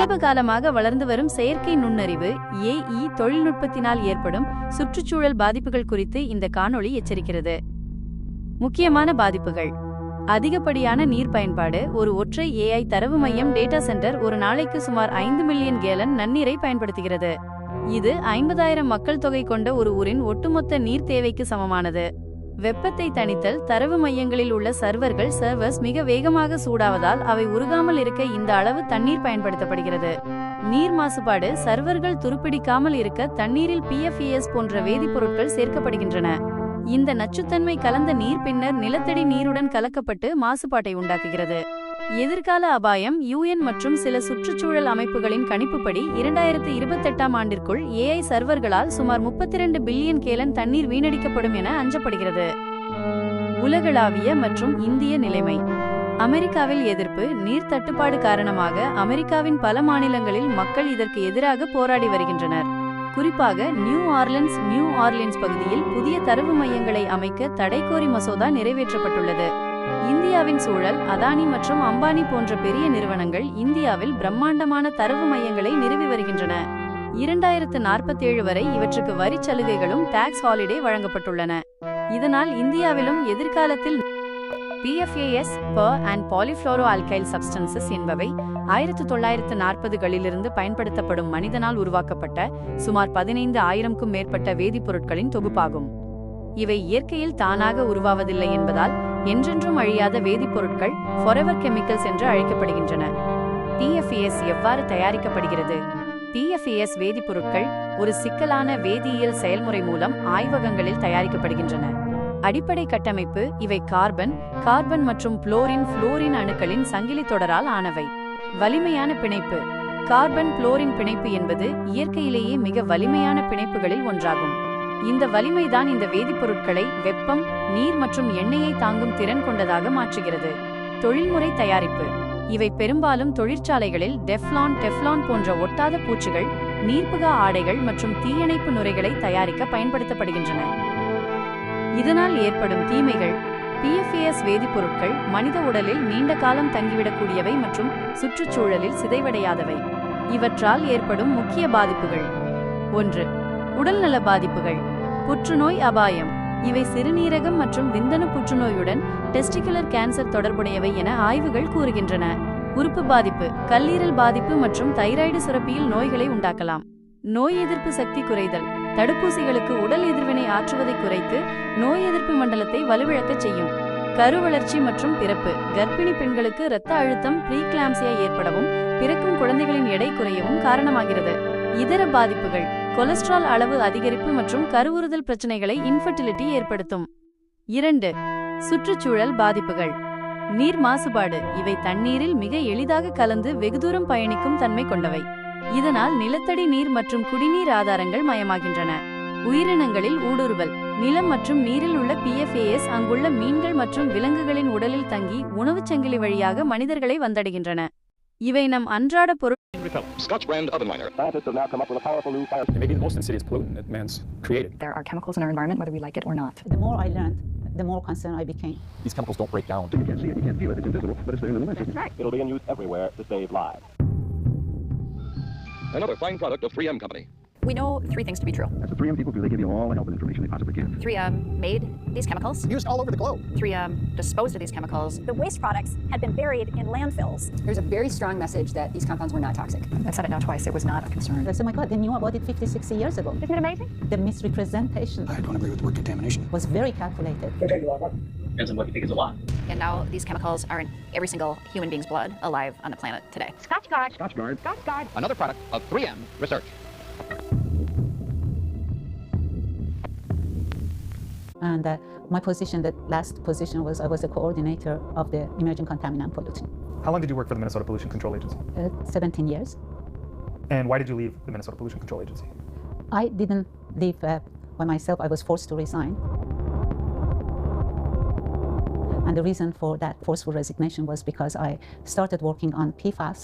சமீப காலமாக வளர்ந்து வரும் செயற்கை நுண்ணறிவு AI தொழில்நுட்பத்தினால் ஏற்படும் சுற்றுச்சூழல் பாதிப்புகள் குறித்து இந்த காணொளி எச்சரிக்கிறது. முக்கியமான பாதிப்புகள்: அதிகப்படியான நீர் பயன்பாடு. ஒரு ஒற்றை AI தரவு மையம் டேட்டா சென்டர் ஒரு நாளைக்கு சுமார் 5 மில்லியன் கேலன் நன்னீரை பயன்படுத்துகிறது. இது 50,000 மக்கள் தொகை கொண்ட ஒரு ஊரின் ஒட்டுமொத்த நீர் தேவைக்கு சமமானது. வெப்பத்தை தணித்தல். தரவு மையங்களில் உள்ள சர்வர்ஸ் மிக வேகமாக சூடாவதால் அவை உருகாமல் இருக்க இந்த அளவு தண்ணீர் பயன்படுத்தப்படுகிறது. நீர் மாசுபாடு. சர்வர்கள் துருப்பிடிக்காமல் இருக்க தண்ணீரில் PFAS போன்ற வேதிப்பொருட்கள் சேர்க்கப்படுகின்றன. இந்த நச்சுத்தன்மை கலந்த நீர் பின்னர் நிலத்தடி நீருடன் கலக்கப்பட்டு மாசுபாட்டை உண்டாக்குகிறது. எதிர்கால அபாயம். UN மற்றும் சில சுற்றுச்சூழல் அமைப்புகளின் கணிப்புப்படி 2028ஆம் ஆண்டிற்குள் AI சர்வர்களால் சுமார் 32 பில்லியன் கேலன் தண்ணீர் வீணடிக்கப்படும் என அஞ்சப்படுகிறது. உலகளாவிய மற்றும் இந்திய நிலைமை. அமெரிக்காவில் எதிர்ப்பு. நீர் தட்டுப்பாடு காரணமாக அமெரிக்காவின் பல மாநிலங்களில் மக்கள் இதற்கு எதிராக போராடி வருகின்றனர். குறிப்பாக நியூ ஆர்லின்ஸ் பகுதியில் புதிய தரவு மையங்களை அமைக்க தடைக்கோரி மசோதா நிறைவேற்றப்பட்டுள்ளது. இந்தியாவின் சூழல். அதானி மற்றும் அம்பானி போன்ற பெரிய நிறுவனங்கள் இந்தியாவில் பிரம்மாண்டமான தரவு மையங்களை நிறுவி வருகின்றன. 2047 வரை இவற்றுக்கு வரி சலுகைகளும் டாக்ஸ் ஹாலிடே வழங்கப்பட்டுள்ளன. இதனால் இந்தியாவிலும் எதிர்காலத்தில் PFAS அண்ட் பாலிஃப்ளோரோ ஆல்கைல் சப்ஸ்டன்சஸ் என்பவை 1940களிலிருந்து பயன்படுத்தப்படும் மனிதனால் உருவாக்கப்பட்ட சுமார் 15,000க்கும் மேற்பட்ட வேதிப்பொருட்களின் தொகுப்பாகும். இவை இயற்கையில் தானாக உருவாவதில்லை என்பதால் என்றென்றும் அழியாத வேதிப்பொருட்கள் ஃபாரெவர் கெமிக்கல்ஸ் என்று அழைக்கப்படுகின்றன. PFAS எவ்வாறு தயாரிக்கப்படுகிறது? PFAS வேதிப்பொருட்கள் ஒரு சிக்கலான வேதியியல் செயல்முறை மூலம் ஆய்வகங்களில் தயாரிக்கப்படுகின்றன. அடிப்படை கட்டமைப்பு. இவை கார்பன் மற்றும் புளோரின் அணுக்களின் சங்கிலி தொடரால் ஆனவை. வலிமையான பிணைப்பு. கார்பன்-புளோரின் பிணைப்பு என்பது இயற்கையிலேயே மிக வலிமையான பிணைப்புகளில் ஒன்றாகும். இந்த வலிமைதான் இந்த வேதிப்பொருட்களை வெப்பம், நீர் மற்றும் எண்ணெயை தாங்கும் திறன் கொண்டதாக மாற்றுகிறது. தொழில்முறை தயாரிப்பு. இவை பெரும்பாலும் தொழிற்சாலைகளில் டெஃப்லான் போன்ற ஒட்டாத பூச்சுகள், நீர்ப்புகா ஆடைகள் மற்றும் தீயணைப்பு நுரைகளை தயாரிக்க பயன்படுத்தப்படுகின்றன. இதனால் ஏற்படும் தீமைகள். PFAS வேதிப்பொருட்கள் மனித உடலில் நீண்ட காலம் தங்கிவிடக்கூடியவை மற்றும் சுற்றுச்சூழலில் சிதைவடையாதவை. இவற்றால் ஏற்படும் முக்கிய பாதிப்புகள்: 1. உடல்நல பாதிப்புகள். புற்றுநோய் அபாயம். இவை சிறுநீரகம் மற்றும் விந்தணு புற்றுநோயுடன் டெஸ்டிகுலர் கேன்சர் தொடர்புடையவை என ஆய்வுகள் கூறுகின்றன. உறுப்பு பாதிப்பு. கல்லீரல் பாதிப்பு மற்றும் தைராய்டு சுரப்பியில் நோய்களை உண்டாக்கலாம். நோய் எதிர்ப்பு சக்தி குறைதல். தடுப்பூசிகளுக்கு உடல் எதிர்வினை ஆற்றுவதை குறைத்து நோய் எதிர்ப்பு மண்டலத்தை வலுவிழக்கச் செய்யும். கருவளர்ச்சி மற்றும் பிறப்பு. கர்ப்பிணி பெண்களுக்கு இரத்த அழுத்தம், ப்ரீக்ளாம்சியா ஏற்படவும் பிறக்கும் குழந்தைகளின் எடை குறையவும் காரணமாகிறது. இதர பாதிப்புகள். கொலஸ்ட்ரால் அளவு அதிகரிப்பு மற்றும் கருவுறுதல் பிரச்சனைகளை இன்ஃபர்டிலிட்டி ஏற்படுத்தும். 2. சுற்றுச்சூழல் பாதிப்புகள். நீர் மாசுபாடு. இவை தண்ணீரில் மிக எளிதாக கலந்து வெகுதூரம் பயணிக்கும் தன்மை கொண்டவை. இதனால் நிலத்தடி நீர் மற்றும் குடிநீர் ஆதாரங்கள் மயமாகின்றன. உயிரினங்களில் ஊடுருவல். நிலம் மற்றும் நீரில் உள்ள PFAS அங்குள்ள மீன்கள் மற்றும் விலங்குகளின் உடலில் தங்கி உணவுச் சங்கிலி வழியாக மனிதர்களை வந்தடைகின்றன. இவை நம் அன்றாட பொருள். Scotch brand oven liner. Scientists have now come up with a powerful new fire. It may be the most insidious pollutant that man's created. There are chemicals in our environment, whether we like it or not. The more I learned, the more concerned I became. These chemicals don't break down. You can't see it, you can't feel it, it's invisible, but it's there in the message. Right. It'll be in use everywhere to save lives. Another fine product of 3M Company. We know 3 things to be true. That's the 3M people do. They give you all the help and information they possibly can. 3M made these chemicals. Used all over the globe. 3M disposed of these chemicals. The waste products had been buried in landfills. There's a very strong message that these compounds were not toxic. I've said it now twice. It was not a concern. I said, oh my God, they knew about it 50, 60 years ago. Isn't it amazing? The misrepresentation I don't agree with the word contamination. was very calculated. Depends on what you think is a lot. And now these chemicals are in every single human being's blood alive on the planet today. Scotchgard. Scotchgard. Scotchgard. Another product of 3M Research. And my position, the last position was I was a coordinator of the emerging contaminant pollution. How long did you work for the Minnesota Pollution Control Agency? 17 years. And why did you leave the Minnesota Pollution Control Agency? I didn't leave by myself. I was forced to resign. And the reason for that forceful resignation was because I started working on PFAS.